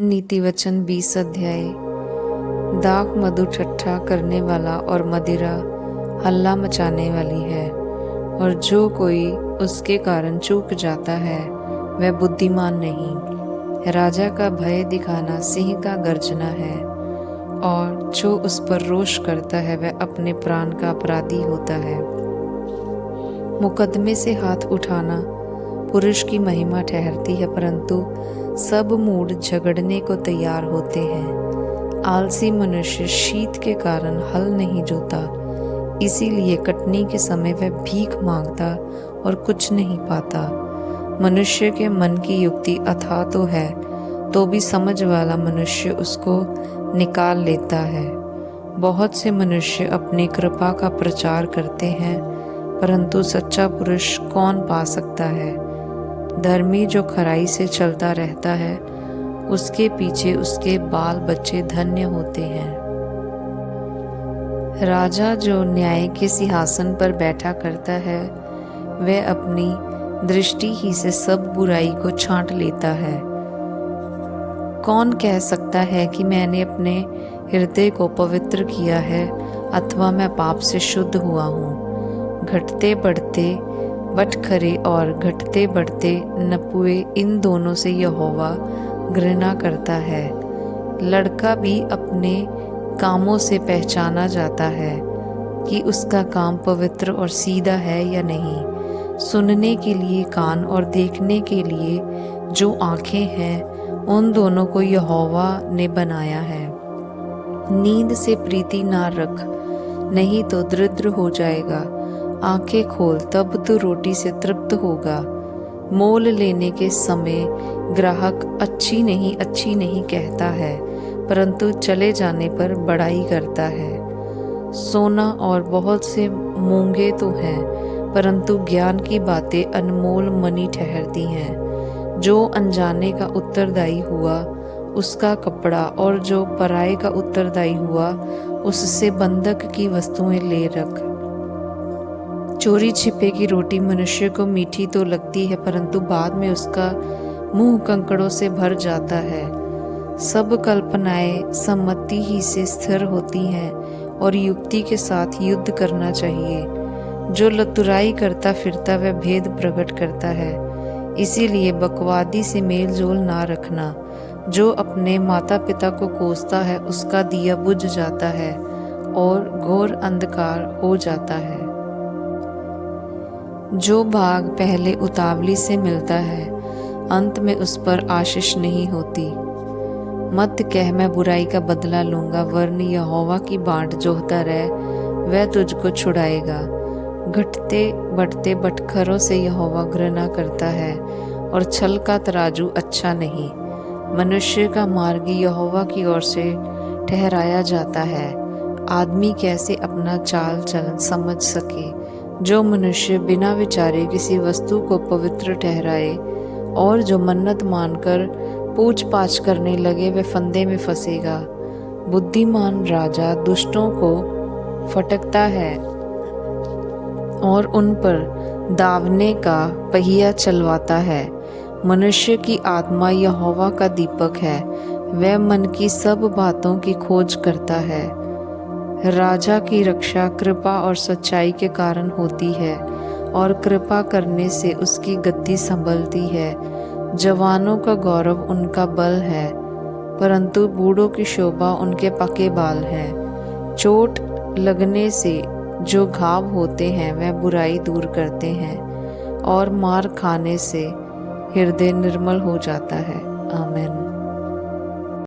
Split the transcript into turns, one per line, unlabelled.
नीति वचन 20 अध्याय। दाख मधु ठट्ठा करने वाला और मदिरा हल्ला मचाने वाली है, और जो कोई उसके कारण चूक जाता है वह बुद्धिमान नहीं। राजा का भय दिखाना सिंह का गर्जना है, और जो उस पर रोष करता है वह अपने प्राण का अपराधी होता है। मुकदमे से हाथ उठाना पुरुष की महिमा ठहरती है, परंतु सब मूढ़ झगड़ने को तैयार होते हैं। आलसी मनुष्य शीत के कारण हल नहीं जोता, इसीलिए कटनी के समय वह भीख मांगता और कुछ नहीं पाता। मनुष्य के मन की युक्ति अथाह तो है, तो भी समझ वाला मनुष्य उसको निकाल लेता है। बहुत से मनुष्य अपनी कृपा का प्रचार करते हैं, परंतु सच्चा पुरुष कौन पा सकता है। धर्मी जो खराई से चलता रहता है, उसके पीछे उसके बाल बच्चे धन्य होते हैं। राजा जो न्याय के सिंहासन पर बैठा करता है, वह अपनी दृष्टि ही से सब बुराई को छांट लेता है। कौन कह सकता है कि मैंने अपने हृदय को पवित्र किया है, अथवा मैं पाप से शुद्ध हुआ हूँ। घटते बढ़ते बटखरे और घटते बढ़ते नपुए, इन दोनों से यहोवा घृणा करता है। लड़का भी अपने कामों से पहचाना जाता है कि उसका काम पवित्र और सीधा है या नहीं। सुनने के लिए कान और देखने के लिए जो आँखें हैं, उन दोनों को यहोवा ने बनाया है। नींद से प्रीति ना रख, नहीं तो दरिद्र हो जाएगा। आंखें खोल, तब तो रोटी से तृप्त होगा। मोल लेने के समय ग्राहक अच्छी नहीं कहता है, परंतु चले जाने पर बड़ाई करता है। सोना और बहुत से मूंगे तो हैं, परंतु ज्ञान की बातें अनमोल मणि ठहरती हैं। जो अनजाने का उत्तरदायी हुआ, उसका कपड़ा, और जो पराये का उत्तरदायी हुआ, उससे बंधक की वस्तुएं ले रख। चोरी छिपे की रोटी मनुष्य को मीठी तो लगती है, परंतु बाद में उसका मुंह कंकड़ों से भर जाता है। सब कल्पनाएं सम्मति ही से स्थिर होती हैं, और युक्ति के साथ युद्ध करना चाहिए। जो लतुराई करता फिरता वह भेद प्रकट करता है, इसीलिए बकवादी से मेल जोल ना रखना। जो अपने माता पिता को कोसता है, उसका दिया बुझ जाता है और घोर अंधकार हो जाता है। जो भाग पहले उतावली से मिलता है, अंत में उस पर आशीष नहीं होती। मत कह मैं बुराई का बदला लूंगा, वरन यहोवा की बाट जोहता रह, वह तुझको छुड़ाएगा। घटते बढ़ते बटखरों से यहोवा घृणा करता है, और छल का तराजू अच्छा नहीं। मनुष्य का मार्ग यहोवा की ओर से ठहराया जाता है। आदमी कैसे अपना चाल चलन समझ सके। जो मनुष्य बिना विचारे किसी वस्तु को पवित्र ठहराए, और जो मन्नत मानकर पूछ पाछ करने लगे, वह फंदे में फंसेगा। बुद्धिमान राजा दुष्टों को फटकता है और उन पर दावने का पहिया चलवाता है। मनुष्य की आत्मा यहोवा का दीपक है, वह मन की सब बातों की खोज करता है। राजा की रक्षा कृपा और सच्चाई के कारण होती है, और कृपा करने से उसकी गद्दी संभलती है। जवानों का गौरव उनका बल है, परंतु बूढ़ों की शोभा उनके पके बाल हैं। चोट लगने से जो घाव होते हैं, वह बुराई दूर करते हैं, और मार खाने से हृदय निर्मल हो जाता है। आमीन।